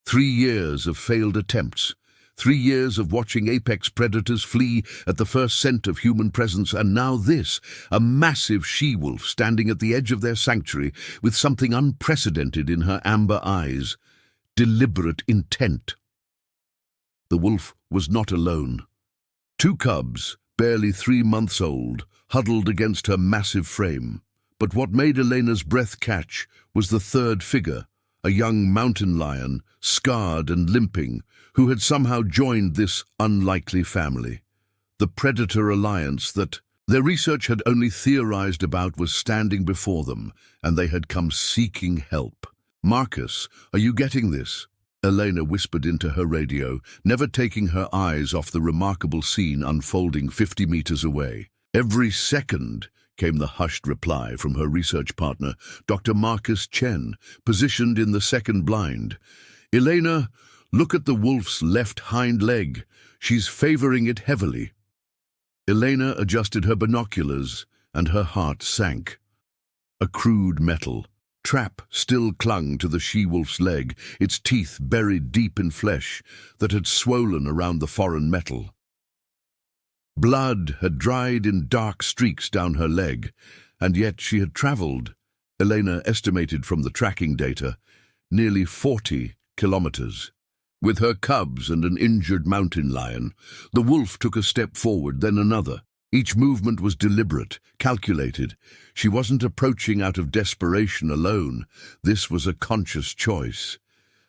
3 years of failed attempts. 3 years of watching apex predators flee at the first scent of human presence, and now this, a massive she-wolf standing at the edge of their sanctuary with something unprecedented in her amber eyes. Deliberate intent. The wolf was not alone. 2 cubs, barely 3 months old, huddled against her massive frame. But what made Elena's breath catch was the third figure, a young mountain lion, scarred and limping, who had somehow joined this unlikely family. The predator alliance that their research had only theorized about was standing before them, and they had come seeking help. "Marcus, are you getting this?" Elena whispered into her radio, never taking her eyes off the remarkable scene unfolding 50 meters away. "Every second," came the hushed reply from her research partner, Dr. Marcus Chen, positioned in the second blind. "Elena, look at the wolf's left hind leg. She's favoring it heavily." Elena adjusted her binoculars, and her heart sank. A crude metal trap still clung to the she-wolf's leg, its teeth buried deep in flesh that had swollen around the foreign metal. Blood had dried in dark streaks down her leg, and yet she had traveled, Elena estimated from the tracking data, nearly 40 kilometers. With her cubs and an injured mountain lion, the wolf took a step forward, then another. Each movement was deliberate, calculated. She wasn't approaching out of desperation alone. This was a conscious choice.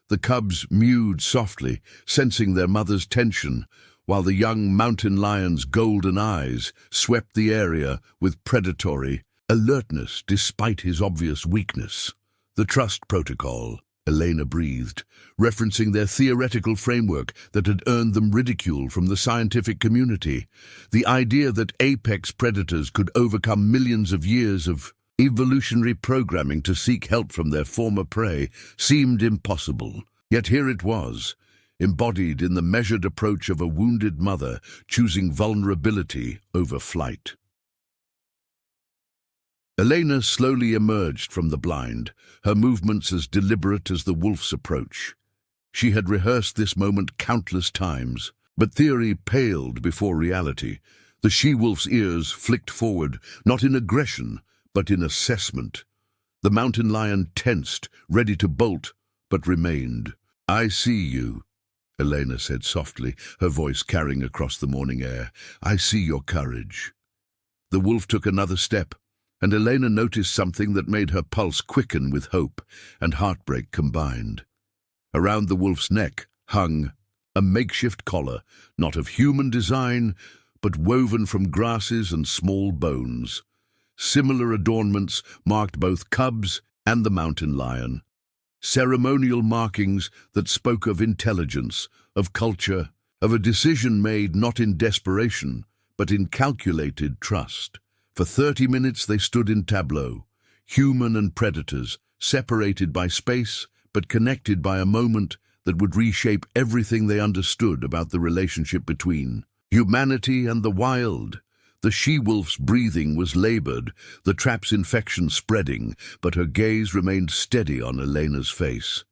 The cubs mewed softly, sensing their mother's tension, while the young mountain lion's golden eyes swept the area with predatory alertness despite his obvious weakness. "The trust protocol," Elena breathed, referencing their theoretical framework that had earned them ridicule from the scientific community. The idea that apex predators could overcome millions of years of evolutionary programming to seek help from their former prey seemed impossible. Yet here it was, embodied in the measured approach of a wounded mother choosing vulnerability over flight. Elena slowly emerged from the blind, her movements as deliberate as the wolf's approach. She had rehearsed this moment countless times, but theory paled before reality. The she-wolf's ears flicked forward, not in aggression, but in assessment. The mountain lion tensed, ready to bolt, but remained. "I see you," Elena said softly, her voice carrying across the morning air. "I see your courage." The wolf took another step, and Elena noticed something that made her pulse quicken with hope and heartbreak combined. Around the wolf's neck hung a makeshift collar, not of human design, but woven from grasses and small bones. Similar adornments marked both cubs and the mountain lion. Ceremonial markings that spoke of intelligence, of culture, of a decision made not in desperation, but in calculated trust. For 30 minutes they stood in tableau, human and predators, separated by space, but connected by a moment that would reshape everything they understood about the relationship between humanity and the wild. The she-wolf's breathing was labored, the trap's infection spreading, but her gaze remained steady on Elena's face.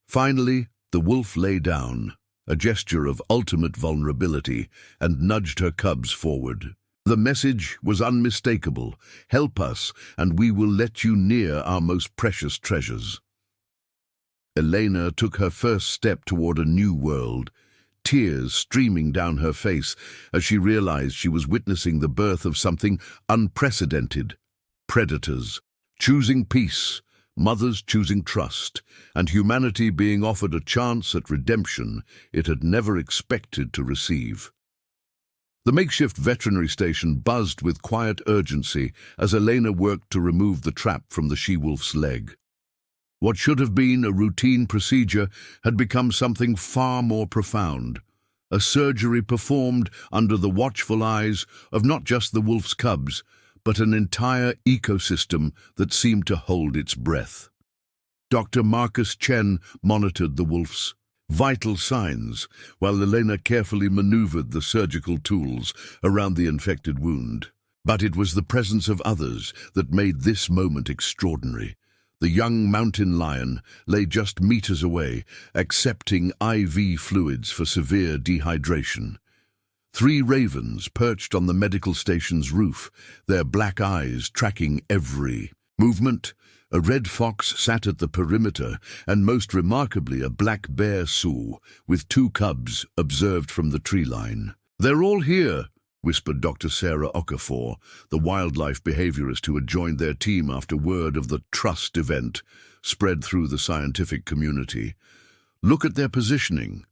Finally, the wolf lay down, a gesture of ultimate vulnerability, and nudged her cubs forward. The message was unmistakable. "Help us, and we will let you near our most precious treasures." Elena took her first step toward a new world, tears streaming down her face as she realized she was witnessing the birth of something unprecedented. Predators choosing peace, mothers choosing trust, and humanity being offered a chance at redemption it had never expected to receive. The makeshift veterinary station buzzed with quiet urgency as Elena worked to remove the trap from the she-wolf's leg. What should have been a routine procedure had become something far more profound, a surgery performed under the watchful eyes of not just the wolf's cubs, but an entire ecosystem that seemed to hold its breath. Dr. Marcus Chen monitored the wolf's vital signs, while Elena carefully maneuvered the surgical tools around the infected wound. But it was the presence of others that made this moment extraordinary. The young mountain lion lay just meters away, accepting IV fluids for severe dehydration. 3 ravens perched on the medical station's roof, their black eyes tracking every movement. A red fox sat at the perimeter, and most remarkably a black bear Sioux, with 2 cubs observed from the tree line. "They're all here," whispered Dr. Sarah Okafor, the wildlife behaviorist who had joined their team after word of the Trust event spread through the scientific community. "Look at their positioning.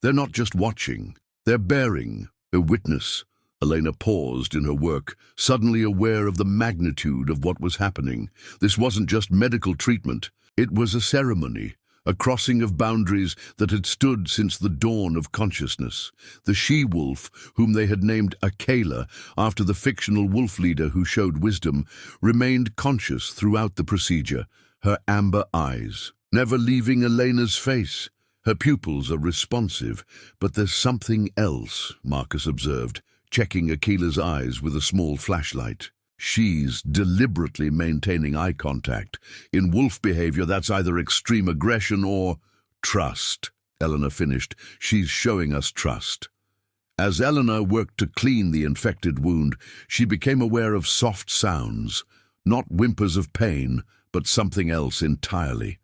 They're not just watching, they're bearing a witness." Elena paused in her work, suddenly aware of the magnitude of what was happening. This wasn't just medical treatment. It was a ceremony, a crossing of boundaries that had stood since the dawn of consciousness. The she-wolf, whom they had named Akela after the fictional wolf leader who showed wisdom, remained conscious throughout the procedure, her amber eyes never leaving Elena's face. Her pupils are responsive, but there's something else, Marcus observed, checking Akela's eyes with a small flashlight. She's deliberately maintaining eye contact. In wolf behavior, that's either extreme aggression or trust. Eleanor finished. She's showing us trust. As Eleanor worked to clean the infected wound, she became aware of soft sounds, not whimpers of pain, but something else entirely.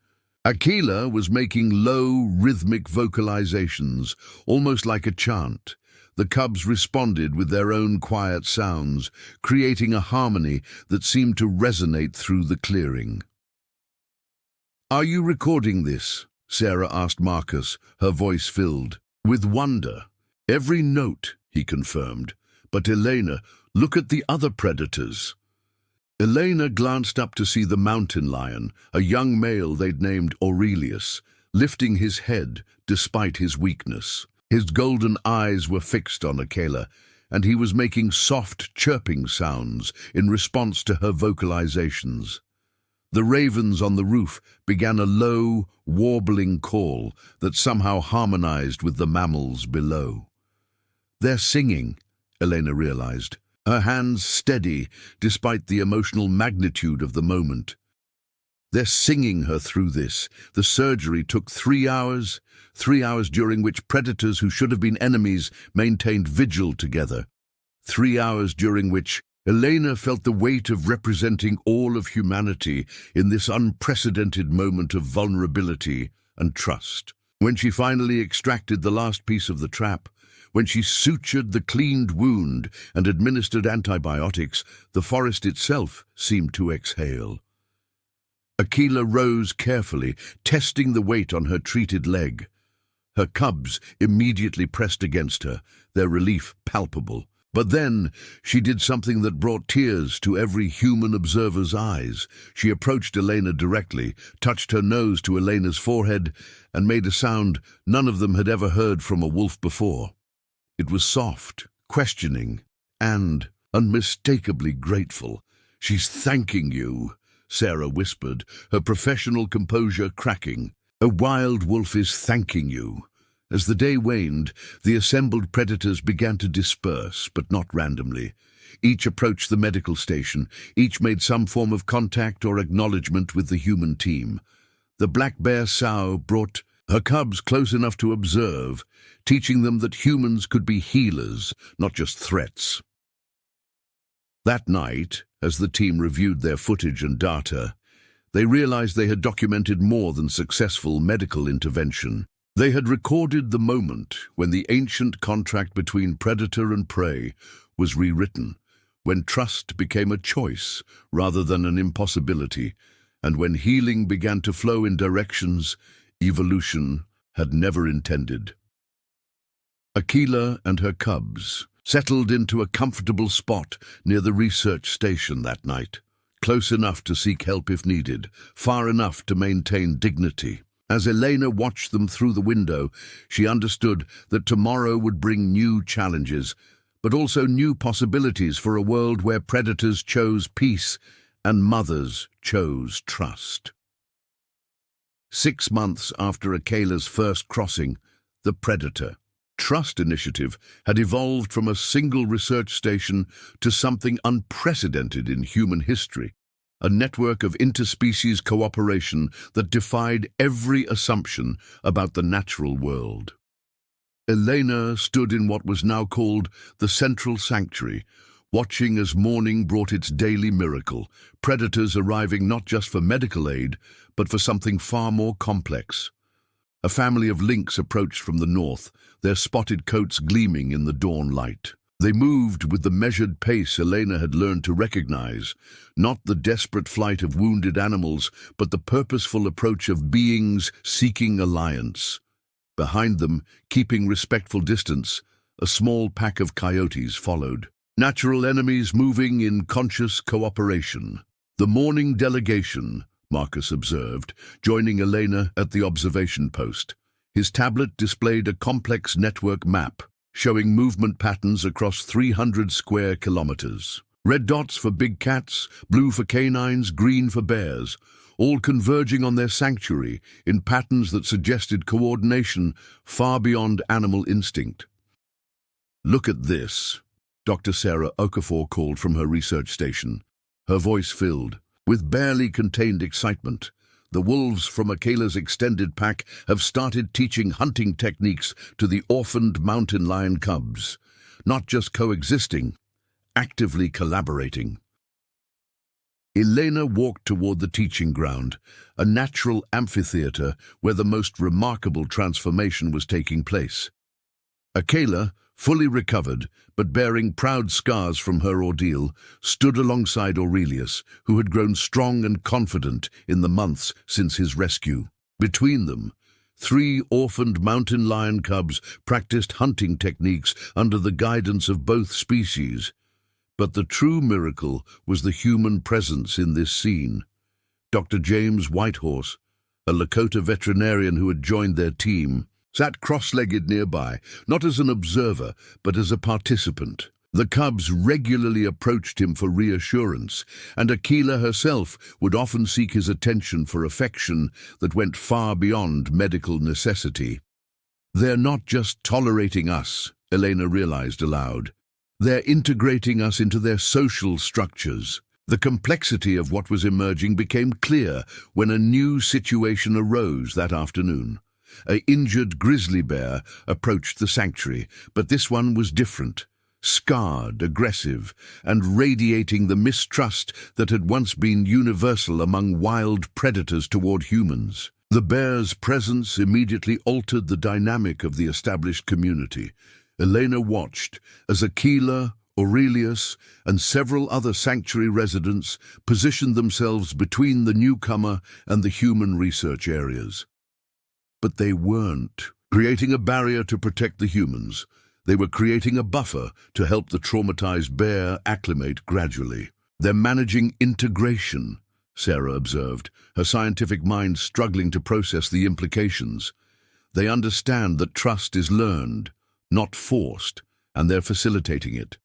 Akela was making low, rhythmic vocalizations, almost like a chant. The cubs responded with their own quiet sounds, creating a harmony that seemed to resonate through the clearing. "Are you recording this?" Sarah asked Marcus, her voice filled with wonder. "Every note," he confirmed. "But Elena, look at the other predators." Elena glanced up to see the mountain lion, a young male they'd named Aurelius, lifting his head despite his weakness. His golden eyes were fixed on Akela, and he was making soft chirping sounds in response to her vocalizations. The ravens on the roof began a low, warbling call that somehow harmonized with the mammals below. "They're singing," Elena realized, her hands steady despite the emotional magnitude of the moment. "They're singing her through this. The surgery took 3 hours, 3 hours during which predators who should have been enemies maintained vigil together. 3 hours during which Elena felt the weight of representing all of humanity in this unprecedented moment of vulnerability and trust. When she finally extracted the last piece of the trap, when she sutured the cleaned wound and administered antibiotics, the forest itself seemed to exhale. Akela rose carefully, testing the weight on her treated leg. Her cubs immediately pressed against her, their relief palpable. But then she did something that brought tears to every human observer's eyes. She approached Elena directly, touched her nose to Elena's forehead, and made a sound none of them had ever heard from a wolf before. It was soft, questioning, and unmistakably grateful. "She's thanking you," Sarah whispered, her professional composure cracking. "A wild wolf is thanking you." As the day waned, the assembled predators began to disperse, but not randomly. Each approached the medical station. Each made some form of contact or acknowledgement with the human team. The black bear sow brought her cubs close enough to observe, teaching them that humans could be healers, not just threats. That night, as the team reviewed their footage and data, they realized they had documented more than successful medical intervention. They had recorded the moment when the ancient contract between predator and prey was rewritten, when trust became a choice rather than an impossibility, and when healing began to flow in directions evolution had never intended. Akela and her cubs settled into a comfortable spot near the research station that night, close enough to seek help if needed, far enough to maintain dignity. As Elena watched them through the window, she understood that tomorrow would bring new challenges, but also new possibilities for a world where predators chose peace and mothers chose trust. 6 months after Akela's first crossing, the Predator Trust Initiative had evolved from a single research station to something unprecedented in human history. a network of interspecies cooperation that defied every assumption about the natural world. Elena stood in what was now called the Central Sanctuary, watching as morning brought its daily miracle, predators arriving not just for medical aid, but for something far more complex. A family of lynx approached from the north, their spotted coats gleaming in the dawn light. They moved with the measured pace Elena had learned to recognize, not the desperate flight of wounded animals, but the purposeful approach of beings seeking alliance. Behind them, keeping respectful distance, a small pack of coyotes followed. Natural enemies moving in conscious cooperation. The morning delegation, Marcus observed, joining Elena at the observation post. His tablet displayed a complex network map, showing movement patterns across 300 square kilometers. Red dots for big cats, blue for canines, green for bears, all converging on their sanctuary in patterns that suggested coordination far beyond animal instinct. "Look at this," Dr. Sarah Okafor called from her research station, her voice filled with barely contained excitement. "The wolves from Akela's extended pack have started teaching hunting techniques to the orphaned mountain lion cubs, not just coexisting, actively collaborating." Elena walked toward the teaching ground, a natural amphitheater where the most remarkable transformation was taking place. Akela, fully recovered, but bearing proud scars from her ordeal, stood alongside Aurelius, who had grown strong and confident in the months since his rescue. Between them, 3 orphaned mountain lion cubs practiced hunting techniques under the guidance of both species. But the true miracle was the human presence in this scene. Dr. James Whitehorse, a Lakota veterinarian who had joined their team, sat cross-legged nearby, not as an observer, but as a participant. The cubs regularly approached him for reassurance, and Akela herself would often seek his attention for affection that went far beyond medical necessity. "They're not just tolerating us," Elena realized aloud. "They're integrating us into their social structures." The complexity of what was emerging became clear when a new situation arose that afternoon. An injured grizzly bear approached the sanctuary, but this one was different. Scarred, aggressive, and radiating the mistrust that had once been universal among wild predators toward humans. The bear's presence immediately altered the dynamic of the established community. Elena watched as Akela, Aurelius, and several other sanctuary residents positioned themselves between the newcomer and the human research areas. But they weren't creating a barrier to protect the humans. They were creating a buffer to help the traumatized bear acclimate gradually. "They're managing integration," Sarah observed, her scientific mind struggling to process the implications. "They understand that trust is learned, not forced, and they're facilitating it."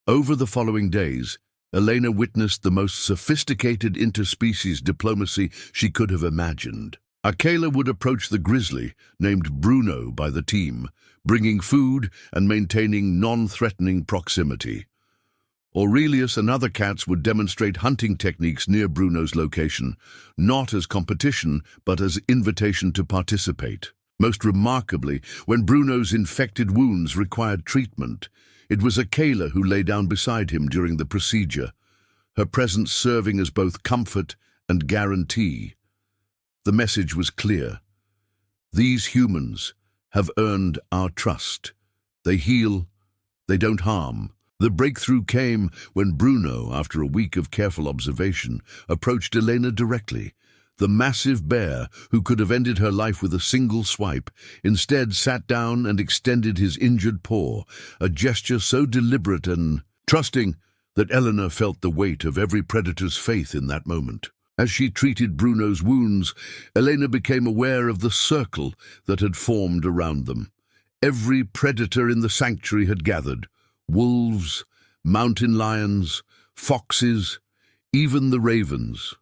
Over the following days, Elena witnessed the most sophisticated interspecies diplomacy she could have imagined. Akela would approach the grizzly, named Bruno by the team, bringing food and maintaining non-threatening proximity. Aurelius and other cats would demonstrate hunting techniques near Bruno's location, not as competition, but as invitation to participate. Most remarkably, when Bruno's infected wounds required treatment, it was Akela who lay down beside him during the procedure, her presence serving as both comfort and guarantee. The message was clear. These humans have earned our trust. They heal, they don't harm. The breakthrough came when Bruno, after a week of careful observation, approached Elena directly. The massive bear, who could have ended her life with a single swipe, instead sat down and extended his injured paw, a gesture so deliberate and trusting that Elena felt the weight of every predator's faith in that moment. As she treated Bruno's wounds, Elena became aware of the circle that had formed around them. Every predator in the sanctuary had gathered: wolves, mountain lions, foxes, even the ravens.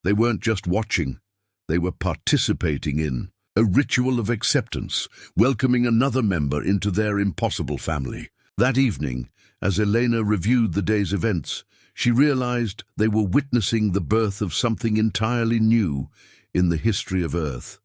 They weren't just watching, they were participating in a ritual of acceptance, welcoming another member into their impossible family. That evening, as Elena reviewed the day's events, she realized they were witnessing the birth of something entirely new in the history of Earth.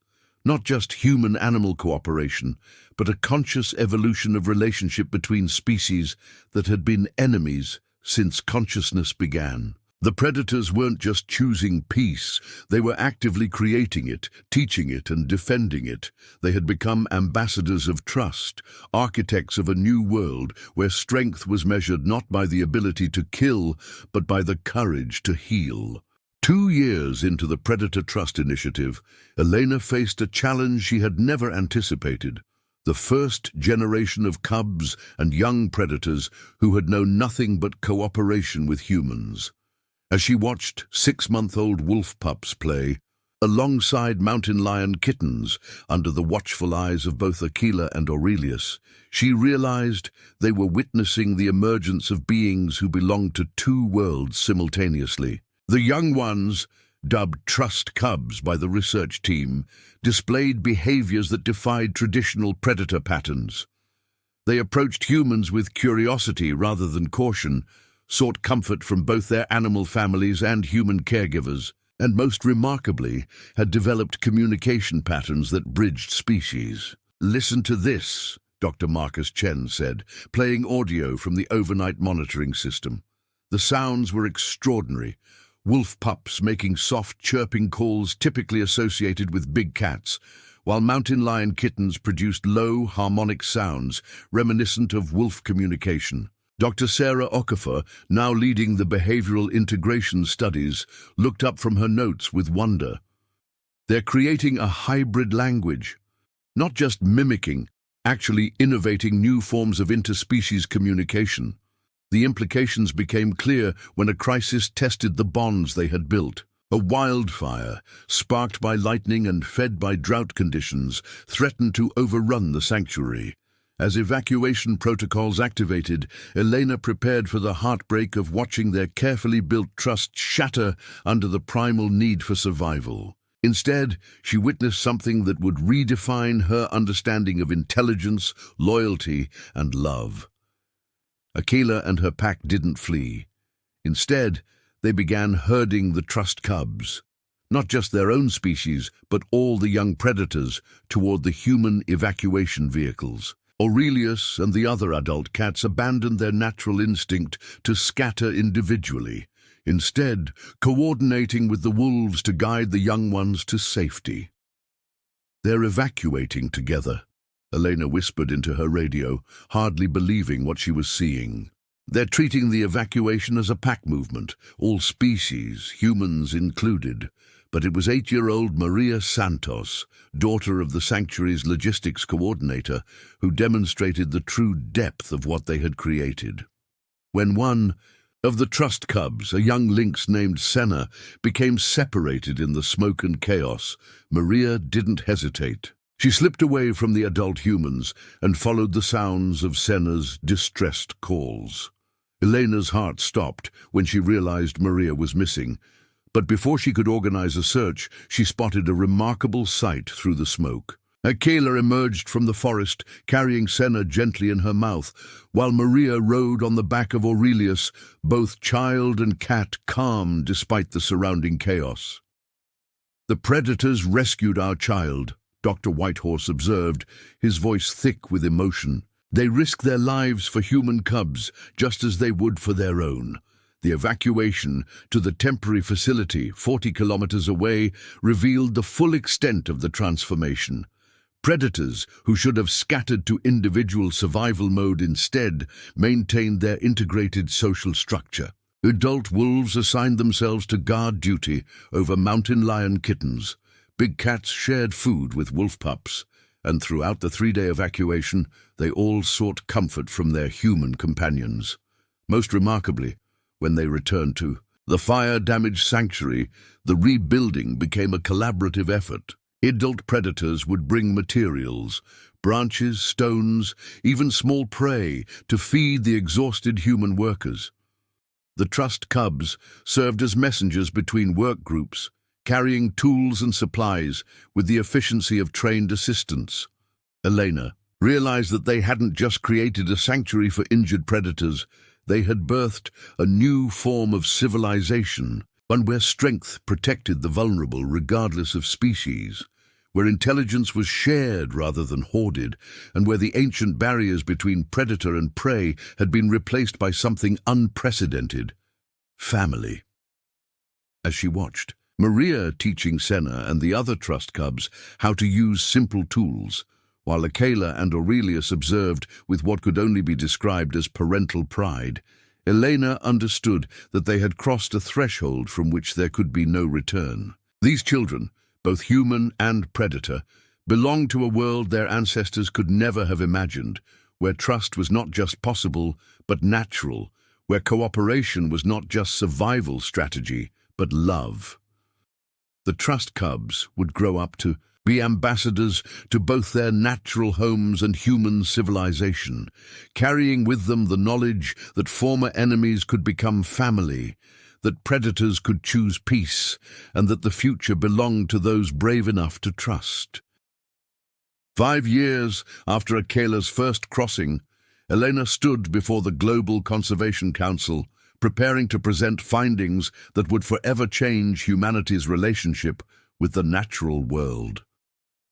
Not just human-animal cooperation, but a conscious evolution of relationship between species that had been enemies since consciousness began. The predators weren't just choosing peace, they were actively creating it, teaching it and defending it. They had become ambassadors of trust, architects of a new world where strength was measured not by the ability to kill, but by the courage to heal. 2 years into the Predator Trust Initiative, Elena faced a challenge she had never anticipated. The first generation of cubs and young predators who had known nothing but cooperation with humans. As she watched 6-month-old wolf pups play, alongside mountain lion kittens under the watchful eyes of both Aquila and Aurelius, she realized they were witnessing the emergence of beings who belonged to 2 worlds simultaneously. The young ones, dubbed trust cubs by the research team, displayed behaviors that defied traditional predator patterns. They approached humans with curiosity rather than caution, sought comfort from both their animal families and human caregivers, and most remarkably, had developed communication patterns that bridged species. "Listen to this," Dr. Marcus Chen said, playing audio from the overnight monitoring system. The sounds were extraordinary. Wolf pups making soft chirping calls typically associated with big cats, while mountain lion kittens produced low, harmonic sounds reminiscent of wolf communication. Dr. Sarah Okafor, now leading the behavioral integration studies, looked up from her notes with wonder. They're creating a hybrid language, not just mimicking, actually innovating new forms of interspecies communication. The implications became clear when a crisis tested the bonds they had built. A wildfire, sparked by lightning and fed by drought conditions, threatened to overrun the sanctuary. As evacuation protocols activated, Elena prepared for the heartbreak of watching their carefully built trust shatter under the primal need for survival. Instead, she witnessed something that would redefine her understanding of intelligence, loyalty, and love. Aquila and her pack didn't flee. Instead, they began herding the trust cubs, not just their own species, but all the young predators, toward the human evacuation vehicles. Aurelius and the other adult cats abandoned their natural instinct to scatter individually, instead coordinating with the wolves to guide the young ones to safety. "They're evacuating together," Elena whispered into her radio, hardly believing what she was seeing. "They're treating the evacuation as a pack movement, all species, humans included." But it was 8-year-old Maria Santos, daughter of the sanctuary's logistics coordinator, who demonstrated the true depth of what they had created. When one of the trust cubs, a young lynx named Senna, became separated in the smoke and chaos, Maria didn't hesitate. She slipped away from the adult humans and followed the sounds of Senna's distressed calls. Elena's heart stopped when she realized Maria was missing, but before she could organize a search, she spotted a remarkable sight through the smoke. Aquila emerged from the forest, carrying Senna gently in her mouth, while Maria rode on the back of Aurelius, both child and cat calm despite the surrounding chaos. "The predators rescued our child," Dr. Whitehorse observed, his voice thick with emotion. "They risk their lives for human cubs, just as they would for their own." The evacuation to the temporary facility 40 kilometers away revealed the full extent of the transformation. Predators, who should have scattered to individual survival mode instead, maintained their integrated social structure. Adult wolves assigned themselves to guard duty over mountain lion kittens. Big cats shared food with wolf pups, and throughout the 3-day evacuation, they all sought comfort from their human companions. Most remarkably, when they returned to the fire-damaged sanctuary, the rebuilding became a collaborative effort. Adult predators would bring materials, branches, stones, even small prey, to feed the exhausted human workers. The trust cubs served as messengers between work groups, carrying tools and supplies with the efficiency of trained assistants. Elena realized that they hadn't just created a sanctuary for injured predators, They had birthed a new form of civilization, one where strength protected the vulnerable regardless of species, where intelligence was shared rather than hoarded, and where the ancient barriers between predator and prey had been replaced by something unprecedented: family. As she watched, Maria teaching Senna and the other trust cubs how to use simple tools, while Akela and Aurelius observed with what could only be described as parental pride, Elena understood that they had crossed a threshold from which there could be no return. These children, both human and predator, belonged to a world their ancestors could never have imagined, where trust was not just possible, but natural, where cooperation was not just survival strategy, but love. The trust cubs would grow up to be ambassadors to both their natural homes and human civilization, carrying with them the knowledge that former enemies could become family, that predators could choose peace, and that the future belonged to those brave enough to trust. 5 years after Akela's first crossing, Elena stood before the Global Conservation Council, preparing to present findings that would forever change humanity's relationship with the natural world.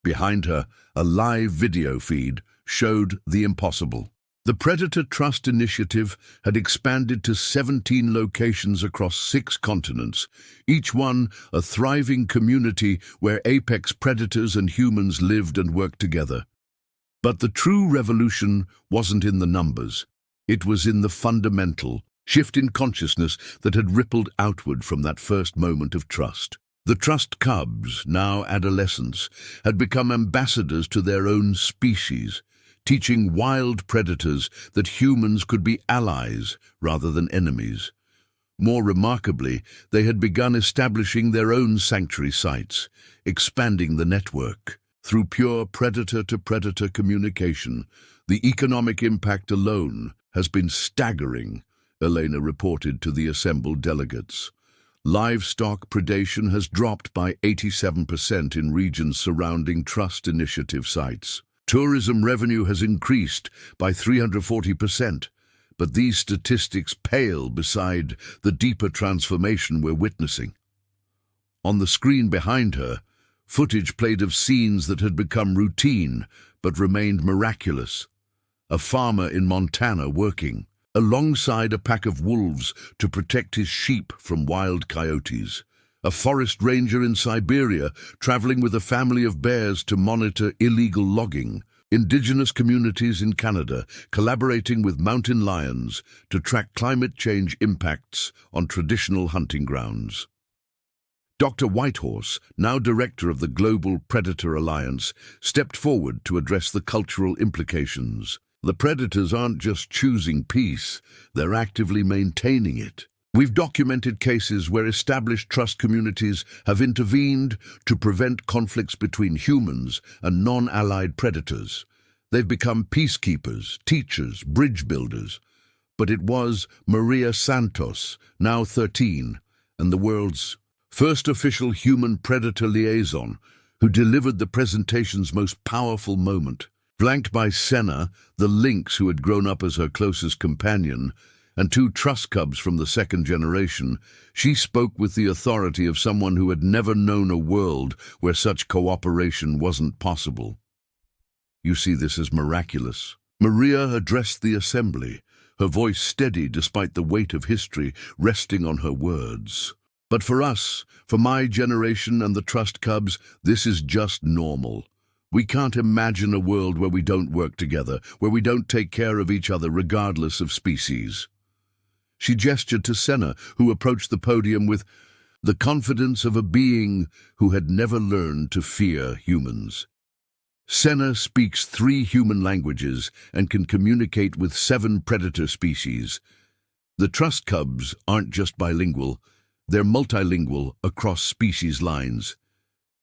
Behind her, a live video feed showed the impossible. The Predator Trust Initiative had expanded to 17 locations across 6 continents, each one a thriving community where apex predators and humans lived and worked together. But the true revolution wasn't in the numbers. It was in the fundamental shift in consciousness that had rippled outward from that first moment of trust. The trust cubs, now adolescents, had become ambassadors to their own species, teaching wild predators that humans could be allies rather than enemies. More remarkably, they had begun establishing their own sanctuary sites, expanding the network. Through pure predator-to-predator communication, the economic impact alone has been staggering, Elena reported to the assembled delegates. Livestock predation has dropped by 87% in regions surrounding Trust Initiative sites. Tourism revenue has increased by 340%, but these statistics pale beside the deeper transformation we're witnessing. On the screen behind her, footage played of scenes that had become routine but remained miraculous. A farmer in Montana working alongside a pack of wolves to protect his sheep from wild coyotes. A forest ranger in Siberia traveling with a family of bears to monitor illegal logging. Indigenous communities in Canada collaborating with mountain lions to track climate change impacts on traditional hunting grounds. Dr. Whitehorse, now director of the Global Predator Alliance, stepped forward to address the cultural implications. The predators aren't just choosing peace, they're actively maintaining it. We've documented cases where established trust communities have intervened to prevent conflicts between humans and non-allied predators. They've become peacekeepers, teachers, bridge builders. But it was Maria Santos, now 13, and the world's first official human-predator liaison, who delivered the presentation's most powerful moment. Flanked by Senna, the lynx who had grown up as her closest companion, and 2 trust cubs from the second generation, she spoke with the authority of someone who had never known a world where such cooperation wasn't possible. You see this as miraculous. Maria addressed the assembly, her voice steady despite the weight of history resting on her words. But for us, for my generation and the trust cubs, this is just normal. We can't imagine a world where we don't work together, where we don't take care of each other regardless of species. She gestured to Senna, who approached the podium with the confidence of a being who had never learned to fear humans. Senna speaks 3 human languages and can communicate with 7 predator species. The trust cubs aren't just bilingual, they're multilingual across species lines.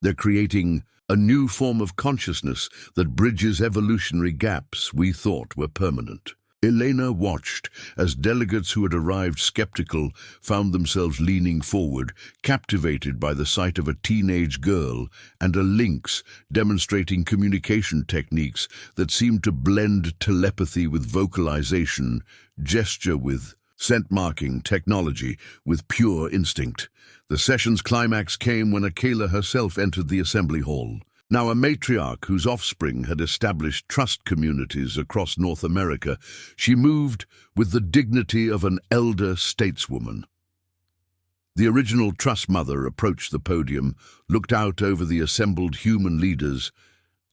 They're creating a new form of consciousness that bridges evolutionary gaps we thought were permanent. Elena watched as delegates who had arrived skeptical found themselves leaning forward, captivated by the sight of a teenage girl and a lynx demonstrating communication techniques that seemed to blend telepathy with vocalization, gesture with scent-marking technology with pure instinct. The session's climax came when Akela herself entered the assembly hall. Now a matriarch whose offspring had established trust communities across North America, she moved with the dignity of an elder stateswoman. The original Trust Mother approached the podium, looked out over the assembled human leaders,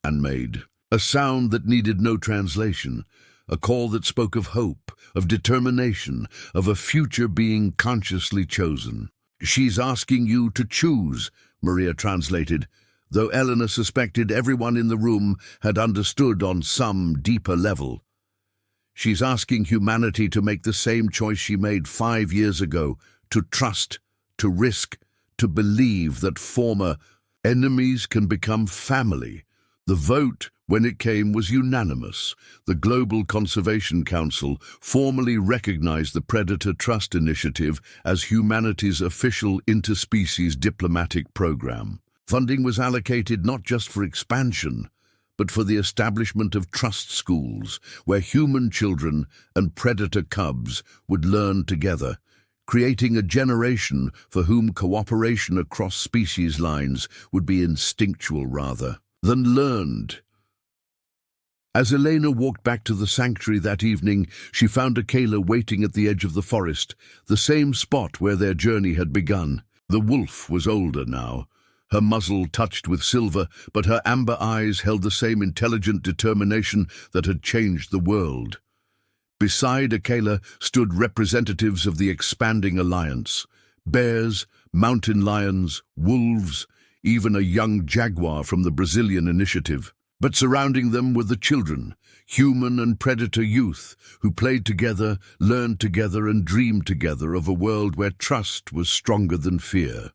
and made a sound that needed no translation, a call that spoke of hope, of determination, of a future being consciously chosen. "She's asking you to choose," Maria translated, though Eleanor suspected everyone in the room had understood on some deeper level. "She's asking humanity to make the same choice she made 5 years ago, to trust, to risk, to believe that former enemies can become family." The vote, when it came, was unanimous. The Global Conservation Council formally recognized the Predator Trust Initiative as humanity's official interspecies diplomatic program. Funding was allocated not just for expansion, but for the establishment of trust schools, where human children and predator cubs would learn together, creating a generation for whom cooperation across species lines would be instinctual rather than learned. As Elena walked back to the sanctuary that evening, she found Akela waiting at the edge of the forest, the same spot where their journey had begun. The wolf was older now, her muzzle touched with silver, but her amber eyes held the same intelligent determination that had changed the world. Beside Akela stood representatives of the expanding alliance: bears, mountain lions, wolves, even a young jaguar from the Brazilian initiative. But surrounding them were the children, human and predator youth, who played together, learned together, and dreamed together of a world where trust was stronger than fear.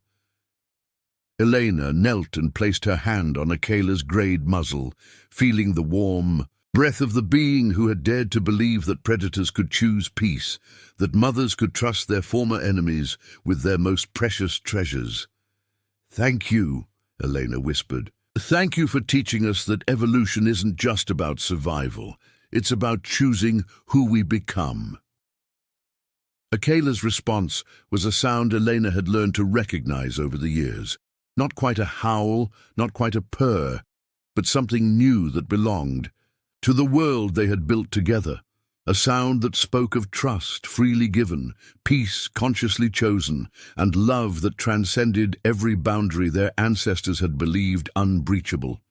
Elena knelt and placed her hand on Akela's greyed muzzle, feeling the warm breath of the being who had dared to believe that predators could choose peace, that mothers could trust their former enemies with their most precious treasures. "Thank you," Elena whispered. "Thank you for teaching us that evolution isn't just about survival. It's about choosing who we become." Akela's response was a sound Elena had learned to recognize over the years. Not quite a howl, not quite a purr, but something new that belonged to the world they had built together. A sound that spoke of trust freely given, peace consciously chosen, and love that transcended every boundary their ancestors had believed unbreachable.